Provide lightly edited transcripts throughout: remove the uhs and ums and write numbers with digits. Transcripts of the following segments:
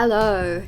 Hello,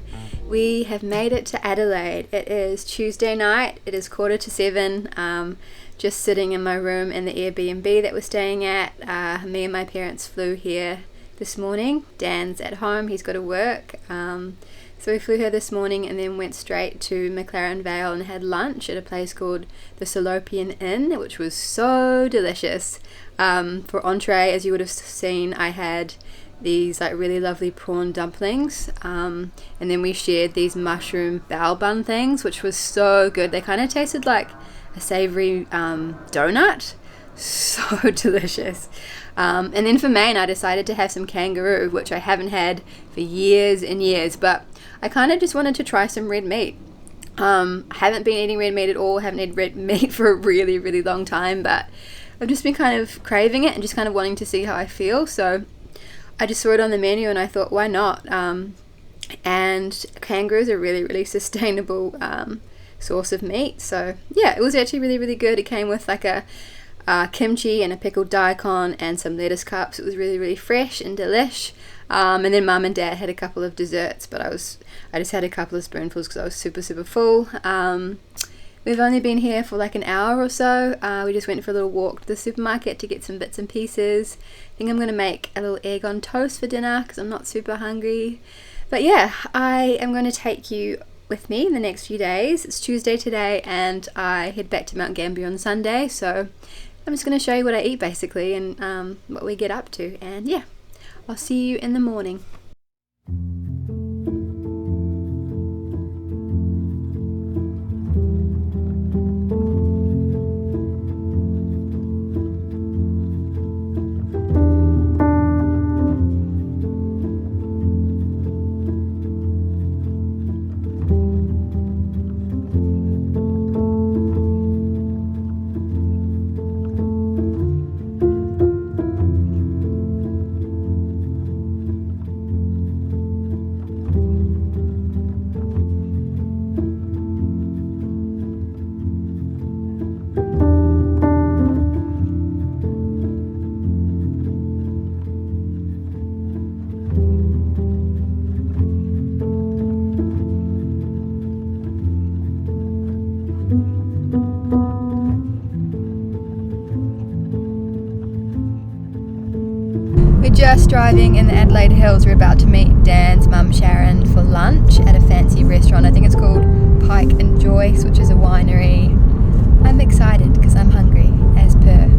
we have made it to Adelaide. It is Tuesday night, it is 7:15. Just sitting in my room in the Airbnb that we're staying at. Me and my parents flew here this morning. Dan's at home, he's got to work. So we flew here this morning and then went straight to McLaren Vale and had lunch at a place called the Salopian Inn, which was so delicious. For entree, as you would have seen, I had these like really lovely prawn dumplings, and then we shared these mushroom bao bun things, which was so good. They kind of tasted like a savory donut. So delicious. And then for main, I decided to have some kangaroo, which I haven't had for years and years, but I kind of just wanted to try some red meat. I haven't been eating red meat at all, haven't eaten red meat for a really, really long time, but I've just been kind of craving it and just kind of wanting to see how I feel. So I just saw it on the menu and I thought, why not? And kangaroo is a really, really sustainable source of meat. So yeah, it was actually really, really good. It came with like a kimchi and a pickled daikon and some lettuce cups. It was really, really fresh and delish. And then mum and dad had a couple of desserts, but I just had a couple of spoonfuls because I was super, super full. We've only been here for like an hour or so. We just went for a little walk to the supermarket to get some bits and pieces. I think I'm going to make a little egg on toast for dinner because I'm not super hungry. But yeah, I am going to take you with me in the next few days. It's Tuesday today and I head back to Mount Gambier on Sunday. So I'm just going to show you what I eat basically and what we get up to. And yeah, I'll see you in the morning. We're just driving in the Adelaide Hills. We're about to meet Dan's mum Sharon for lunch at a fancy restaurant. I think it's called Pike and Joyce, which is a winery. I'm excited because I'm hungry, as per.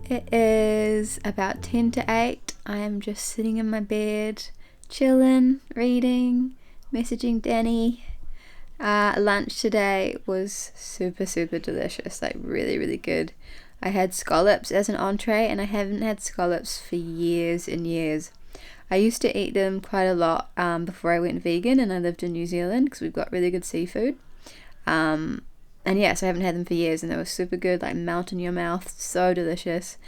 It is about 10 to 8. I am just sitting in my bed, chilling, reading, messaging Danny. Lunch today was super, super delicious, like really, really good. I had scallops as an entree and I haven't had scallops for years and years. I used to eat them quite a lot before I went vegan and I lived in New Zealand because we've got really good seafood. And yeah, so I haven't had them for years and they were super good, like melt in your mouth, so delicious.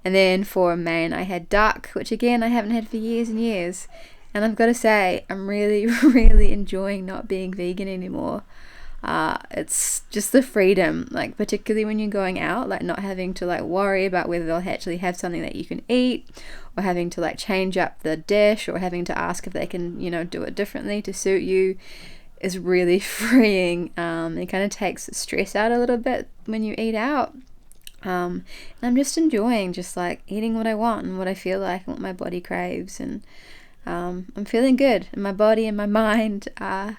And then for main I had duck, which again I haven't had for years and years. And I've got to say, I'm really, really enjoying not being vegan anymore. It's just the freedom, like particularly when you're going out, like not having to like worry about whether they'll actually have something that you can eat, or having to like change up the dish, or having to ask if they can, do it differently to suit you. Is really freeing. It kind of takes stress out a little bit when you eat out. And I'm just enjoying just like eating what I want and what I feel like and what my body craves, and I'm feeling good in my body and my mind. Yeah,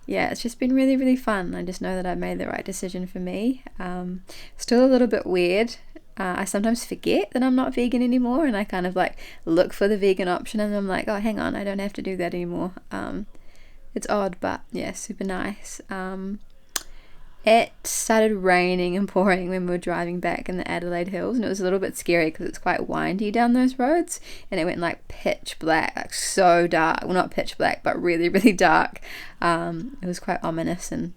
it's just been really, really fun. I just know that I've made the right decision for me. Still a little bit weird. I sometimes forget that I'm not vegan anymore and I kind of like look for the vegan option and I'm like, oh, hang on, I don't have to do that anymore. It's odd, but yeah, super nice. It started raining and pouring when we were driving back in the Adelaide Hills, and it was a little bit scary because it's quite windy down those roads, and it went like pitch black, like so dark. Well, not pitch black, but really, really dark. It was quite ominous and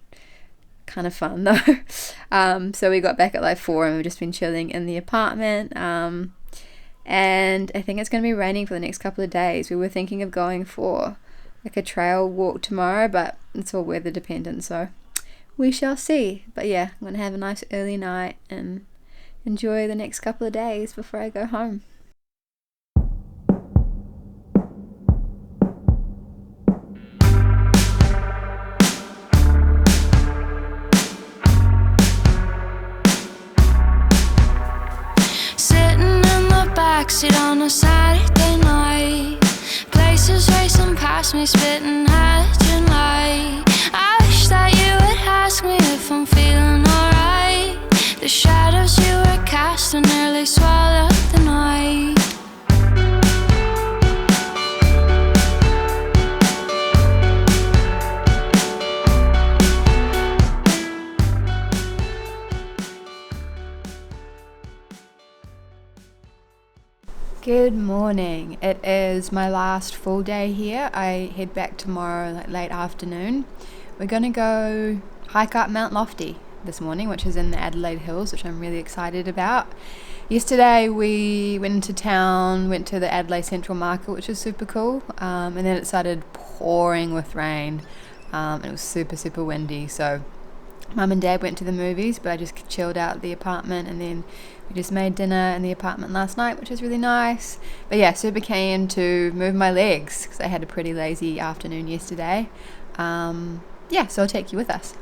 kind of fun though. So we got back at like 4 and we've just been chilling in the apartment. And I think it's going to be raining for the next couple of days. We were thinking of going for like a trail walk tomorrow, but it's all weather dependent, so we shall see. But yeah, I'm going to have a nice early night and enjoy the next couple of days before I go home. Sitting in the backseat on a Saturday night, places racing past me, spitting hydrogen light. I wish that you would ask me if I'm feeling alright. The shadows you were casting nearly swallowed the night. Good morning. It is my last full day here. I head back tomorrow, like late afternoon. We're going to go hike up Mount Lofty this morning, which is in the Adelaide Hills, which I'm really excited about. Yesterday we went into town, went to the Adelaide Central Market, which was super cool, and then it started pouring with rain, and it was super, super windy, so Mum and Dad went to the movies, but I just chilled out at the apartment, and then we just made dinner in the apartment last night, which was really nice. But yeah, super keen to move my legs because I had a pretty lazy afternoon yesterday. Yeah, so I'll take you with us.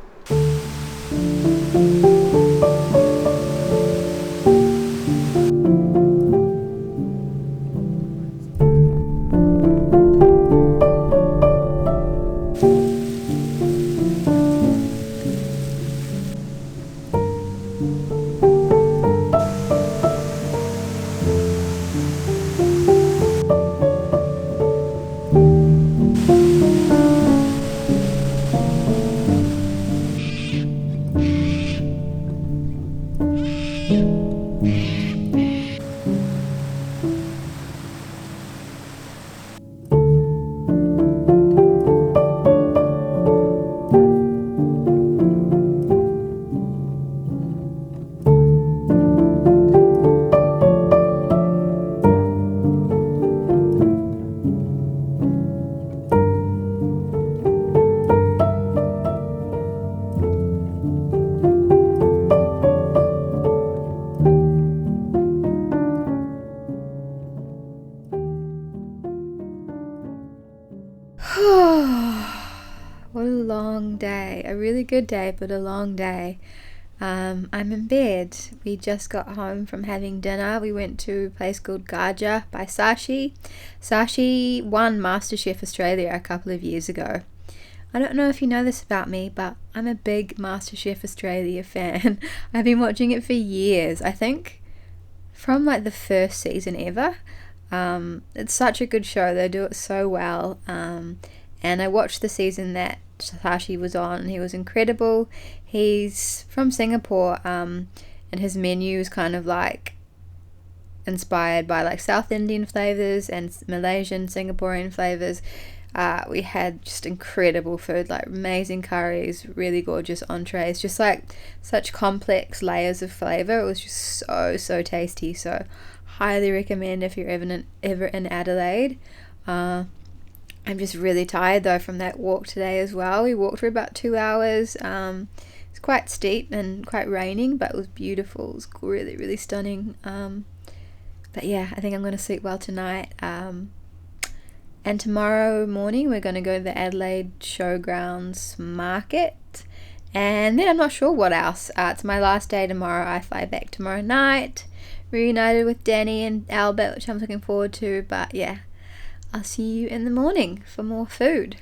What a long day. A really good day, but a long day. I'm in bed. We just got home from having dinner. We went to a place called Gaja by Sashi. Sashi won MasterChef Australia a couple of years ago. I don't know if you know this about me, but I'm a big MasterChef Australia fan. I've been watching it for years. I think from like the first season ever. It's such a good show. They do it so well. And I watched the season that Sashi was on, and he was incredible. He's from Singapore, and his menu is kind of like inspired by like South Indian flavors and Malaysian, Singaporean flavors. We had just incredible food, like amazing curries, really gorgeous entrees, just like such complex layers of flavor. It was just so tasty. So highly recommend if you're ever in Adelaide. I'm just really tired though from that walk today as well. We walked for about 2 hours. It's quite steep and quite raining, but it was beautiful. It was really, really stunning. But yeah, I think I'm going to sleep well tonight. And tomorrow morning we're going to go to the Adelaide Showgrounds Market. And then I'm not sure what else. It's my last day tomorrow. I fly back tomorrow night. Reunited with Danny and Albert, which I'm looking forward to. But yeah, I'll see you in the morning for more food.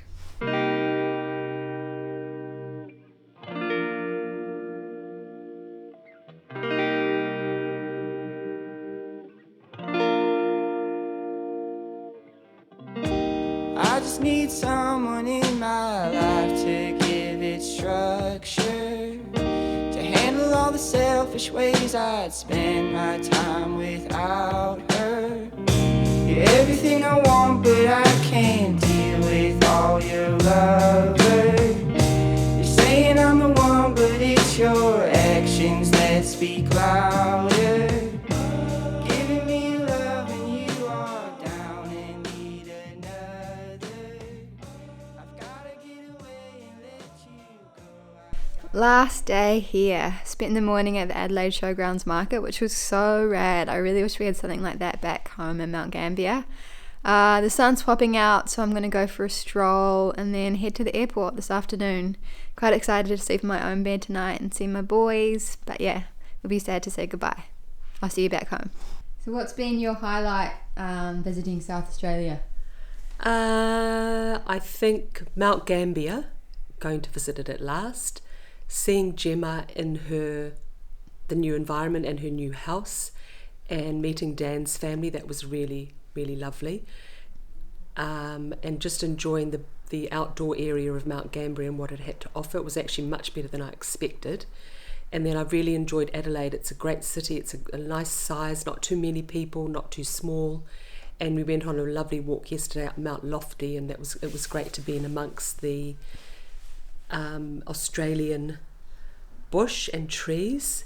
I just need someone in my life to give it structure. the selfish ways I'd spend my time without her. You're everything I want, but I can't deal with all your lovers. You're saying I'm the one, but it's your actions that speak louder. Giving me love and you are down and need another. I've gotta get away and let you go. Last day here. Spent the morning at the Adelaide Showgrounds Market, which was so rad. I really wish we had something like that back home in Mount Gambier. The sun's popping out, so I'm going to go for a stroll and then head to the airport this afternoon. Quite excited to sleep in my own bed tonight and see my boys, but yeah, it'll be sad to say goodbye. I'll see you back home. So what's been your highlight visiting South Australia? I think Mount Gambier, going to visit it at last, seeing Gemma in the new environment and her new house, and meeting Dan's family. That was really, really lovely. And just enjoying the outdoor area of Mount Gambier and what it had to offer. It was actually much better than I expected. And then I really enjoyed Adelaide. It's a great city. It's a nice size, not too many people, not too small. And we went on a lovely walk yesterday up Mount Lofty, and it was great to be in amongst the Australian bush and trees.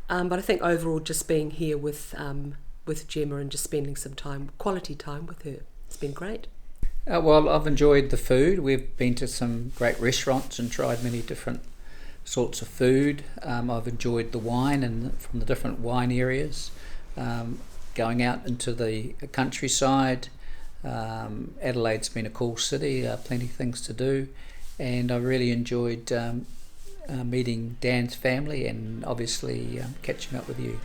But I think overall, just being here with Gemma and just spending some quality time with her, it's been great. Well, I've enjoyed the food. We've been to some great restaurants and tried many different sorts of food. I've enjoyed the wine and from the different wine areas. Going out into the countryside. Adelaide's been a cool city, plenty of things to do, and I really enjoyed meeting Dan's family and obviously catching up with you.